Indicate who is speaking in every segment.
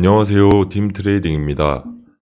Speaker 1: 안녕하세요. 팀트레이딩입니다.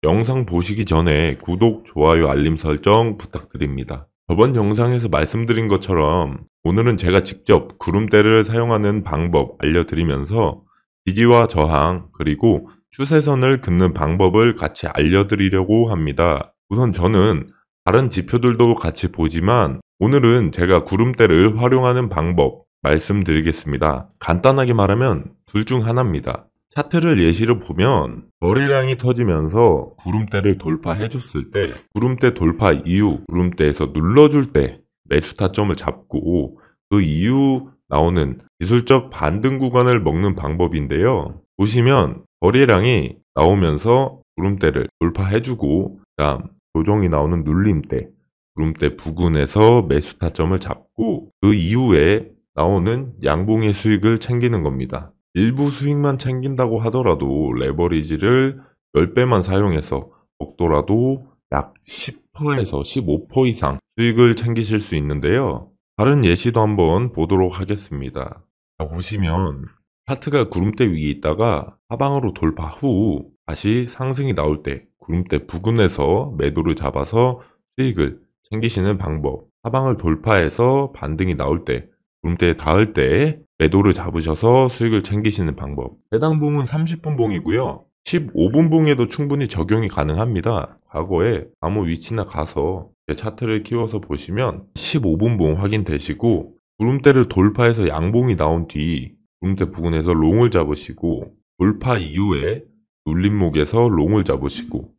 Speaker 1: 영상 보시기 전에 구독, 좋아요, 알림 설정 부탁드립니다. 저번 영상에서 말씀드린 것처럼 오늘은 제가 직접 구름대를 사용하는 방법 알려드리면서 지지와 저항 그리고 추세선을 긋는 방법을 같이 알려드리려고 합니다. 우선 저는 다른 지표들도 같이 보지만 오늘은 제가 구름대를 활용하는 방법 말씀드리겠습니다. 간단하게 말하면 둘 중 하나입니다. 차트를 예시로 보면 거래량이 터지면서 구름대를 돌파해줬을 때 구름대 돌파 이후 구름대에서 눌러줄 때 매수 타점을 잡고 그 이후 나오는 기술적 반등 구간을 먹는 방법인데요. 보시면 거래량이 나오면서 구름대를 돌파해주고 그다음 조정이 나오는 눌림대 구름대 부근에서 매수 타점을 잡고 그 이후에 나오는 양봉의 수익을 챙기는 겁니다. 일부 수익만 챙긴다고 하더라도 레버리지를 10배만 사용해서 먹더라도 약 10%에서 15% 이상 수익을 챙기실 수 있는데요. 다른 예시도 한번 보도록 하겠습니다. 보시면 차트가 구름대 위에 있다가 하방으로 돌파 후 다시 상승이 나올 때 구름대 부근에서 매도를 잡아서 수익을 챙기시는 방법, 하방을 돌파해서 반등이 나올 때 구름대에 닿을 때 매도를 잡으셔서 수익을 챙기시는 방법. 해당 봉은 30분 봉이고요. 15분 봉에도 충분히 적용이 가능합니다. 과거에 아무 위치나 가서 차트를 키워서 보시면 15분 봉 확인되시고 구름대를 돌파해서 양봉이 나온 뒤 구름대 부근에서 롱을 잡으시고 돌파 이후에 눌림목에서 롱을 잡으시고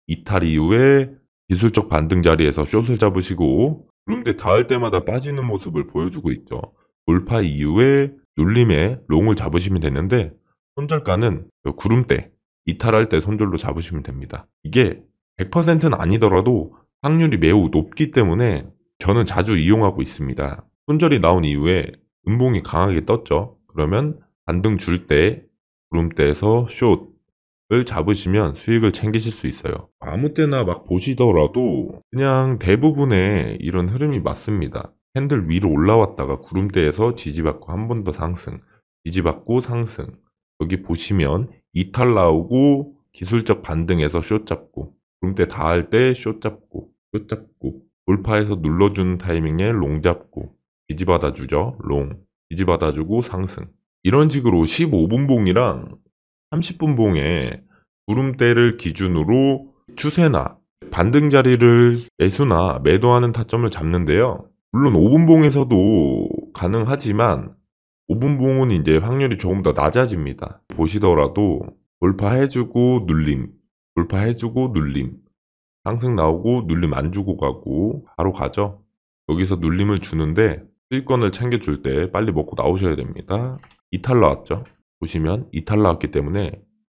Speaker 1: 이탈 이후에 기술적 반등 자리에서 숏을 잡으시고 구름대 닿을 때마다 빠지는 모습을 보여주고 있죠. 돌파 이후에 눌림에 롱을 잡으시면 되는데 손절가는 구름대 이탈할 때 손절로 잡으시면 됩니다. 이게 100%는 아니더라도 확률이 매우 높기 때문에 저는 자주 이용하고 있습니다. 손절이 나온 이후에 음봉이 강하게 떴죠. 그러면 반등 줄 때 구름대에서 숏을 잡으시면 수익을 챙기실 수 있어요. 아무 때나 막 보시더라도 그냥 대부분의 이런 흐름이 맞습니다. 캔들 위로 올라왔다가 구름대에서 지지받고 한 번 더 상승, 지지받고 상승. 여기 보시면 이탈 나오고 기술적 반등에서 숏 잡고 구름대 닿을 때 숏 잡고 돌파해서 눌러주는 타이밍에 롱 잡고 지지받아주죠. 롱, 지지받아주고 상승. 이런 식으로 15분 봉이랑 30분 봉에 구름대를 기준으로 추세나 반등 자리를 매수나 매도하는 타점을 잡는데요. 물론 5분 봉에서도 가능하지만 5분 봉은 이제 확률이 조금 더 낮아집니다. 보시더라도 돌파해주고 눌림, 돌파해주고 눌림, 상승 나오고 눌림 안 주고 가고 바로 가죠. 여기서 눌림을 주는데 수익권을 챙겨줄 때 빨리 먹고 나오셔야 됩니다. 이탈 나왔죠. 보시면 이탈 나왔기 때문에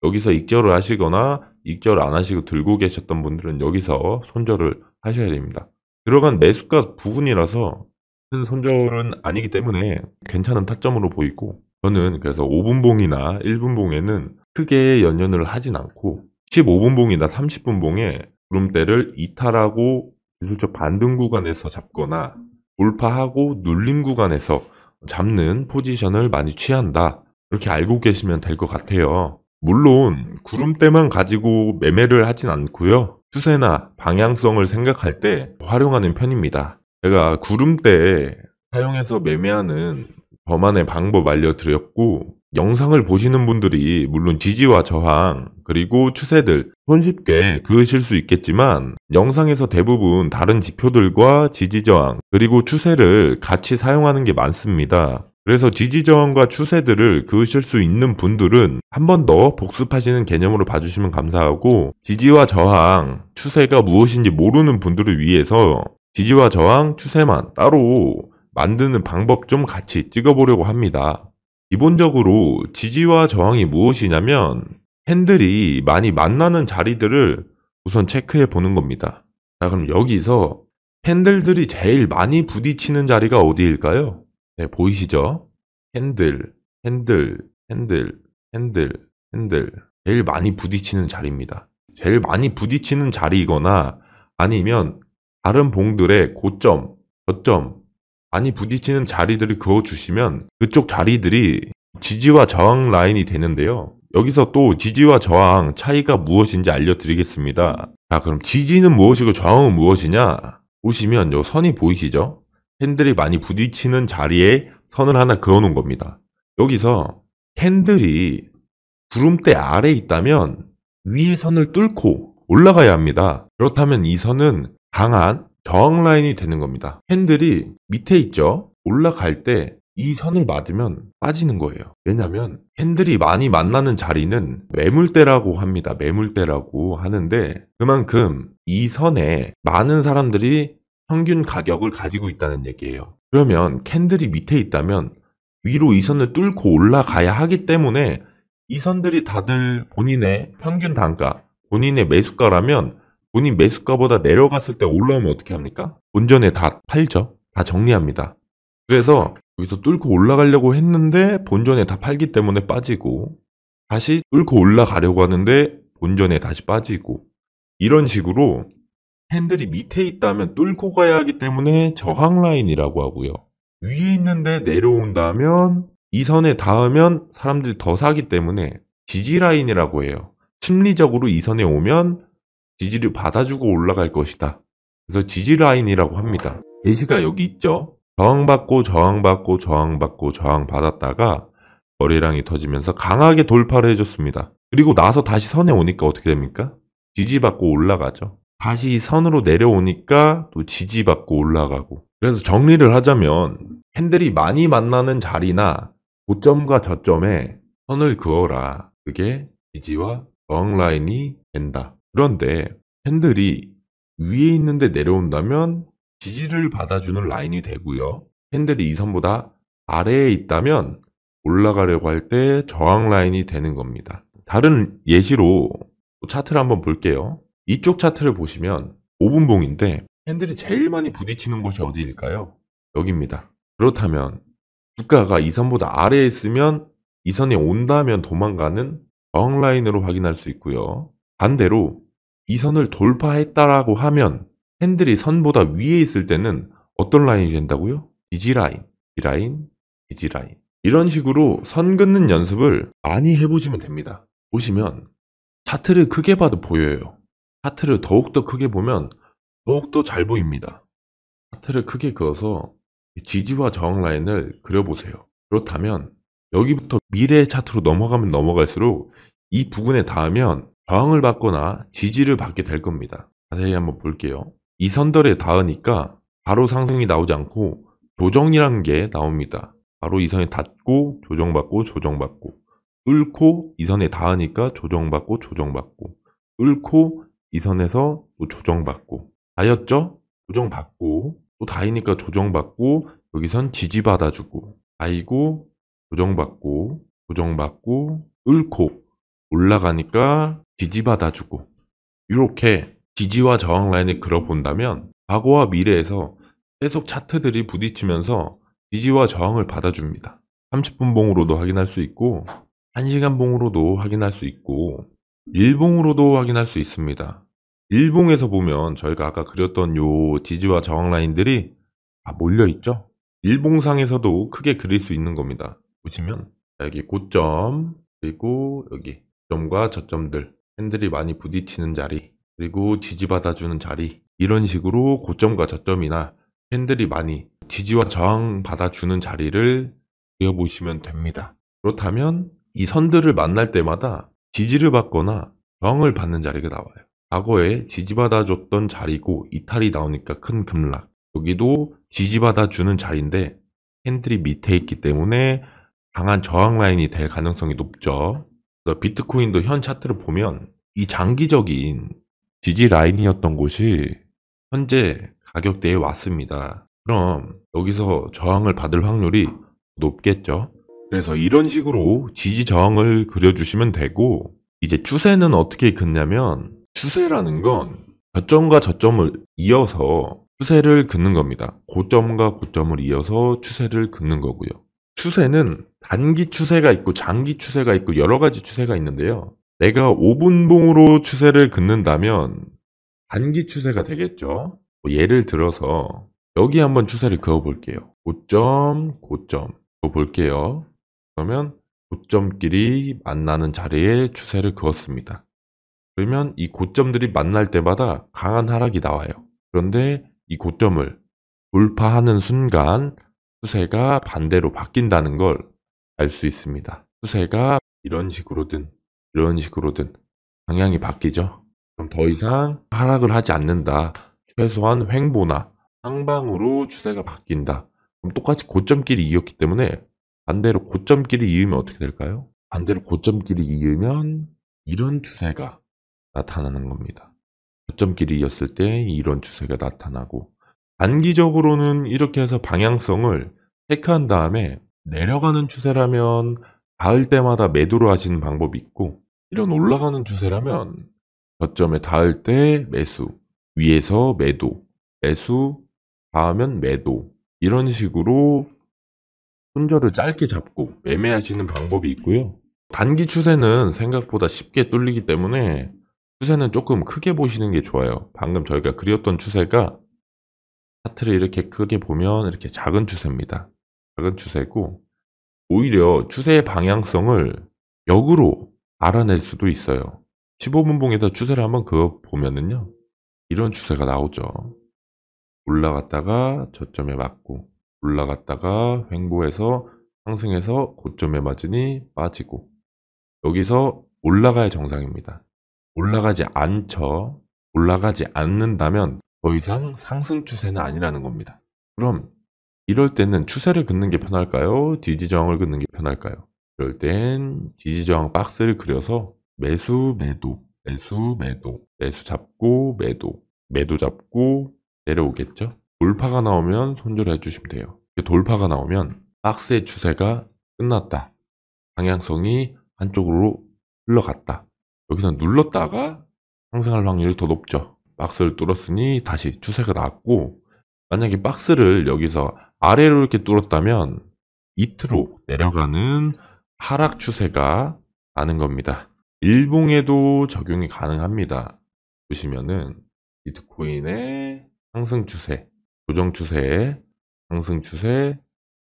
Speaker 1: 여기서 익절을 하시거나 익절 안 하시고 들고 계셨던 분들은 여기서 손절을 하셔야 됩니다. 들어간 매수가 부분이라서 큰 손절은 아니기 때문에 괜찮은 타점으로 보이고 저는 그래서 5분 봉이나 1분 봉에는 크게 연연을 하진 않고 15분 봉이나 30분 봉에 구름대를 이탈하고 기술적 반등 구간에서 잡거나 돌파하고 눌림 구간에서 잡는 포지션을 많이 취한다. 이렇게 알고 계시면 될 것 같아요. 물론 구름대만 가지고 매매를 하진 않고요. 추세나 방향성을 생각할 때 활용하는 편입니다. 제가 구름대 사용해서 매매하는 저만의 방법 알려드렸고 영상을 보시는 분들이 물론 지지와 저항 그리고 추세들 손쉽게 그으실 수 있겠지만 영상에서 대부분 다른 지표들과 지지저항 그리고 추세를 같이 사용하는 게 많습니다. 그래서 지지저항과 추세들을 그으실 수 있는 분들은 한 번 더 복습하시는 개념으로 봐주시면 감사하고 지지와 저항, 추세가 무엇인지 모르는 분들을 위해서 지지와 저항, 추세만 따로 만드는 방법 좀 같이 찍어보려고 합니다. 기본적으로 지지와 저항이 무엇이냐면 캔들이 많이 만나는 자리들을 우선 체크해 보는 겁니다. 자, 그럼 여기서 캔들들이 제일 많이 부딪히는 자리가 어디일까요? 네, 보이시죠? 캔들. 제일 많이 부딪히는 자리입니다. 제일 많이 부딪히는 자리이거나 아니면 다른 봉들의 고점, 저점, 많이 부딪히는 자리들을 그어주시면 그쪽 자리들이 지지와 저항 라인이 되는데요. 여기서 또 지지와 저항 차이가 무엇인지 알려드리겠습니다. 자, 그럼 지지는 무엇이고 저항은 무엇이냐? 보시면 요 선이 보이시죠? 캔들이 많이 부딪히는 자리에 선을 하나 그어놓은 겁니다. 여기서 캔들이 구름대 아래에 있다면 위에 선을 뚫고 올라가야 합니다. 그렇다면 이 선은 강한 저항 라인이 되는 겁니다. 캔들이 밑에 있죠? 올라갈 때 이 선을 맞으면 빠지는 거예요. 왜냐하면 캔들이 많이 만나는 자리는 매물대라고 합니다. 매물대라고 하는데 그만큼 이 선에 많은 사람들이 평균 가격을 가지고 있다는 얘기예요. 그러면 캔들이 밑에 있다면 위로 이 선을 뚫고 올라가야 하기 때문에 이 선들이 다들 본인의 평균 단가, 본인의 매수가라면 본인 매수가보다 내려갔을 때 올라오면 어떻게 합니까? 본전에 다 팔죠. 다 정리합니다. 그래서 여기서 뚫고 올라가려고 했는데 본전에 다 팔기 때문에 빠지고 다시 뚫고 올라가려고 하는데 본전에 다시 빠지고 이런 식으로 캔들이 밑에 있다면 뚫고 가야 하기 때문에 저항 라인이라고 하고요. 위에 있는데 내려온다면 이 선에 닿으면 사람들이 더 사기 때문에 지지 라인이라고 해요. 심리적으로 이 선에 오면 지지를 받아주고 올라갈 것이다. 그래서 지지 라인이라고 합니다. 예시가 여기 있죠. 저항받고 저항받고 저항받고 저항받았다가 거래량이 터지면서 강하게 돌파를 해줬습니다. 그리고 나서 다시 선에 오니까 어떻게 됩니까? 지지받고 올라가죠. 다시 선으로 내려오니까 또 지지받고 올라가고. 그래서 정리를 하자면 캔들이 많이 만나는 자리나 고점과 저점에 선을 그어라. 그게 지지와 저항 라인이 된다. 그런데 캔들이 위에 있는데 내려온다면 지지를 받아주는 라인이 되고요. 캔들이 이 선보다 아래에 있다면 올라가려고 할 때 저항 라인이 되는 겁니다. 다른 예시로 차트를 한번 볼게요. 이쪽 차트를 보시면 5분봉인데 캔들이 제일 많이 부딪히는 곳이 어디일까요? 여기입니다. 그렇다면 주가가 이 선보다 아래에 있으면 이 선에 온다면 도망가는 저항 라인으로 확인할 수 있고요. 반대로 이 선을 돌파했다라고 하면 캔들이 선보다 위에 있을 때는 어떤 라인이 된다고요? 지지 라인, 지지 라인, 지지 라인. 이런 식으로 선 긋는 연습을 많이 해보시면 됩니다. 보시면 차트를 크게 봐도 보여요. 차트를 더욱더 크게 보면 더욱더 잘 보입니다. 차트를 크게 그어서 지지와 저항 라인을 그려보세요. 그렇다면 여기부터 미래의 차트로 넘어가면 넘어갈수록 이 부분에 닿으면 저항을 받거나 지지를 받게 될 겁니다. 자세히 한번 볼게요. 이 선들에 닿으니까 바로 상승이 나오지 않고 조정이라는 게 나옵니다. 바로 이 선에 닿고 조정받고 조정받고 뚫고 이 선에 닿으니까 조정받고 조정받고 뚫고 이 선에서 또 조정받고 닿였죠? 조정받고 또 닿으니까 조정받고 여기선 지지받아주고 닿이고 조정받고 조정받고 뚫고 올라가니까 지지받아주고 이렇게 지지와 저항 라인을 그려본다면 과거와 미래에서 계속 차트들이 부딪히면서 지지와 저항을 받아줍니다. 30분 봉으로도 확인할 수 있고 1시간 봉으로도 확인할 수 있고 일봉으로도 확인할 수 있습니다. 일봉에서 보면 저희가 아까 그렸던 요 지지와 저항 라인들이 다 몰려있죠? 일봉상에서도 크게 그릴 수 있는 겁니다. 보시면 여기 고점 그리고 여기 점과 저점들 캔들이 많이 부딪히는 자리 그리고 지지받아주는 자리 이런 식으로 고점과 저점이나 캔들이 많이 지지와 저항 받아주는 자리를 그려보시면 됩니다. 그렇다면 이 선들을 만날 때마다 지지를 받거나 저항을 받는 자리가 나와요. 과거에 지지받아줬던 자리고 이탈이 나오니까 큰 급락 여기도 지지받아주는 자리인데 캔들이 밑에 있기 때문에 강한 저항 라인이 될 가능성이 높죠. 비트코인도 현 차트를 보면 이 장기적인 지지 라인이었던 곳이 현재 가격대에 왔습니다. 그럼 여기서 저항을 받을 확률이 높겠죠. 그래서 이런 식으로 지지 저항을 그려주시면 되고 이제 추세는 어떻게 긋냐면 추세라는 건 저점과 저점을 이어서 추세를 긋는 겁니다. 고점과 고점을 이어서 추세를 긋는 거고요. 추세는 단기 추세가 있고 장기 추세가 있고 여러 가지 추세가 있는데요. 내가 5분봉으로 추세를 긋는다면 단기 추세가 되겠죠. 예를 들어서 여기 한번 추세를 그어 볼게요. 고점, 고점 그어 볼게요. 그러면 고점끼리 만나는 자리에 추세를 그었습니다. 그러면 이 고점들이 만날 때마다 강한 하락이 나와요. 그런데 이 고점을 돌파하는 순간 추세가 반대로 바뀐다는 걸 알 수 있습니다. 추세가 이런 식으로든 이런 식으로든 방향이 바뀌죠. 그럼 더 이상 하락을 하지 않는다. 최소한 횡보나 상방으로 추세가 바뀐다. 그럼 똑같이 고점끼리 이었기 때문에 반대로 고점끼리 이으면 어떻게 될까요? 반대로 고점끼리 이으면 이런 추세가 나타나는 겁니다. 고점끼리 이었을 때 이런 추세가 나타나고, 단기적으로는 이렇게 해서 방향성을 체크한 다음에 내려가는 추세라면 닿을 때마다 매도를 하시는 방법이 있고, 이런 올라가는 추세라면 저점에 닿을 때 매수, 위에서 매도, 매수, 닿으면 매도, 이런 식으로 손절을 짧게 잡고 매매하시는 방법이 있고요. 단기 추세는 생각보다 쉽게 뚫리기 때문에 추세는 조금 크게 보시는 게 좋아요. 방금 저희가 그렸던 추세가 차트를 이렇게 크게 보면 이렇게 작은 추세입니다. 작은 추세고, 오히려 추세의 방향성을 역으로 알아낼 수도 있어요. 15분봉에다 추세를 한번 그어 보면은요, 이런 추세가 나오죠. 올라갔다가 저점에 맞고, 올라갔다가 횡보해서 상승해서 고점에 맞으니 빠지고, 여기서 올라가야 정상입니다. 올라가지 않죠. 올라가지 않는다면 더 이상 상승 추세는 아니라는 겁니다. 그럼 이럴 때는 추세를 긋는 게 편할까요? 지지저항을 긋는 게 편할까요? 이럴 땐 지지저항 박스를 그려서 매수, 매도, 매수, 매도, 매수 잡고, 매도, 매도 잡고 내려오겠죠? 돌파가 나오면 손절해 주시면 돼요. 돌파가 나오면 박스의 추세가 끝났다. 방향성이 한쪽으로 흘러갔다. 여기서 눌렀다가 상승할 확률이 더 높죠. 박스를 뚫었으니 다시 추세가 났고, 만약에 박스를 여기서 아래로 이렇게 뚫었다면 밑으로 내려가는 하락 추세가 나는 겁니다. 일봉에도 적용이 가능합니다. 보시면은 비트코인의 상승 추세, 조정 추세, 상승 추세,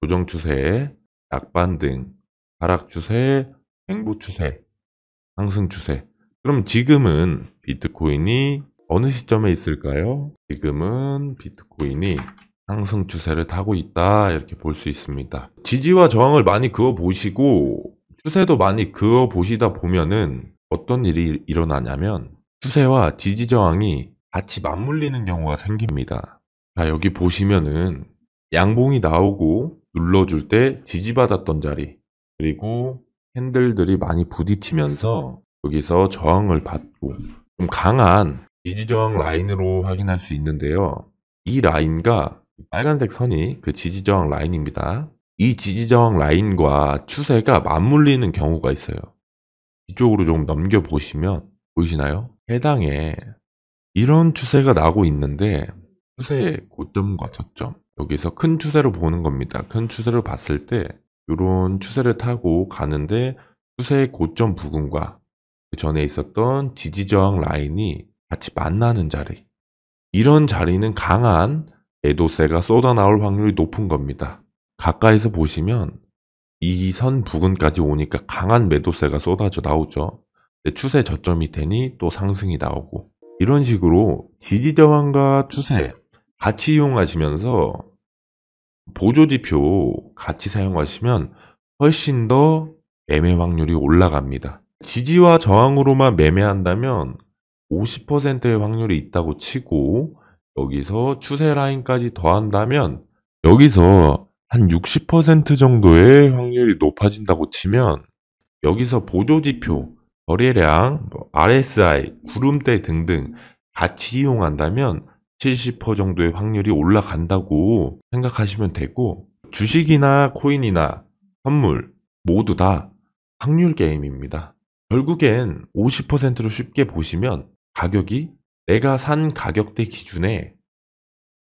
Speaker 1: 조정 추세, 약반등, 하락 추세, 횡보 추세, 상승 추세. 그럼 지금은 비트코인이 어느 시점에 있을까요? 지금은 비트코인이 상승 추세를 타고 있다, 이렇게 볼 수 있습니다. 지지와 저항을 많이 그어 보시고 추세도 많이 그어 보시다 보면은 어떤 일이 일어나냐면 추세와 지지 저항이 같이 맞물리는 경우가 생깁니다. 자, 여기 보시면은 양봉이 나오고 눌러줄 때 지지받았던 자리, 그리고 캔들들이 많이 부딪히면서 여기서 저항을 받고 좀 강한 지지저항 라인으로 확인할 수 있는데요. 이 라인과 빨간색 선이 그 지지저항 라인입니다. 이 지지저항 라인과 추세가 맞물리는 경우가 있어요. 이쪽으로 좀 넘겨보시면 보이시나요? 해당에 이런 추세가 나고 있는데 추세의 고점과 저점, 여기서 큰 추세로 보는 겁니다. 큰 추세로 봤을 때 이런 추세를 타고 가는데 추세의 고점 부근과 그 전에 있었던 지지저항 라인이 같이 만나는 자리, 이런 자리는 강한 매도세가 쏟아나올 확률이 높은 겁니다. 가까이서 보시면 이 선 부근까지 오니까 강한 매도세가 쏟아져 나오죠. 추세 저점이 되니 또 상승이 나오고, 이런 식으로 지지저항과 추세 같이 이용하시면서 보조지표 같이 사용하시면 훨씬 더 매매 확률이 올라갑니다. 지지와 저항으로만 매매한다면 50%의 확률이 있다고 치고, 여기서 추세 라인까지 더한다면 여기서 한 60% 정도의 확률이 높아진다고 치면, 여기서 보조지표, 거래량, RSI, 구름대 등등 같이 이용한다면 70% 정도의 확률이 올라간다고 생각하시면 되고, 주식이나 코인이나 선물 모두 다 확률 게임입니다. 결국엔 50%로 쉽게 보시면 가격이 내가 산 가격대 기준에,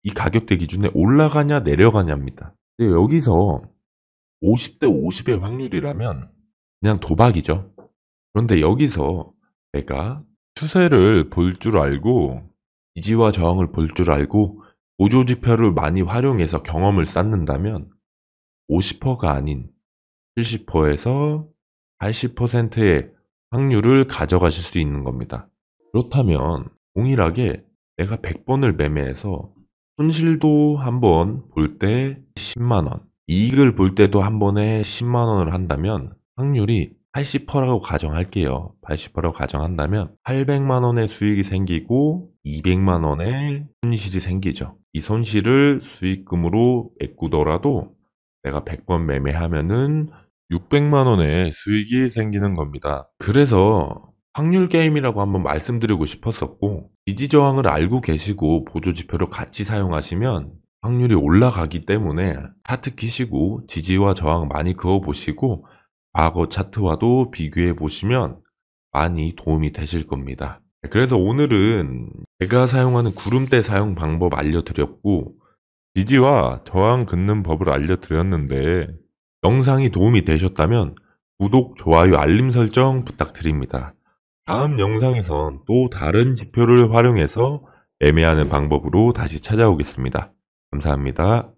Speaker 1: 이 가격대 기준에 올라가냐 내려가냐입니다. 근데 여기서 50대 50의 확률이라면 그냥 도박이죠. 그런데 여기서 내가 추세를 볼 줄 알고 지지와 저항을 볼 줄 알고 보조지표를 많이 활용해서 경험을 쌓는다면 50%가 아닌 70%에서 80%의 확률을 가져가실 수 있는 겁니다. 그렇다면 동일하게 내가 100번을 매매해서 손실도 한번 볼 때 10만원, 이익을 볼 때도 한 번에 10만원을 한다면 확률이 80%라고 가정할게요. 80%라고 가정한다면 800만원의 수익이 생기고 200만원의 손실이 생기죠. 이 손실을 수익금으로 메꾸더라도 내가 100번 매매하면은 600만원의 수익이 생기는 겁니다. 그래서 확률 게임이라고 한번 말씀드리고 싶었었고, 지지저항을 알고 계시고 보조지표를 같이 사용하시면 확률이 올라가기 때문에 차트 키시고 지지와 저항 많이 그어보시고 과거 차트와도 비교해 보시면 많이 도움이 되실 겁니다. 그래서 오늘은 제가 사용하는 구름대 사용 방법 알려드렸고, 지지와 저항 긋는 법을 알려드렸는데 영상이 도움이 되셨다면 구독, 좋아요, 알림 설정 부탁드립니다. 다음 영상에선 또 다른 지표를 활용해서 매매하는 방법으로 다시 찾아오겠습니다. 감사합니다.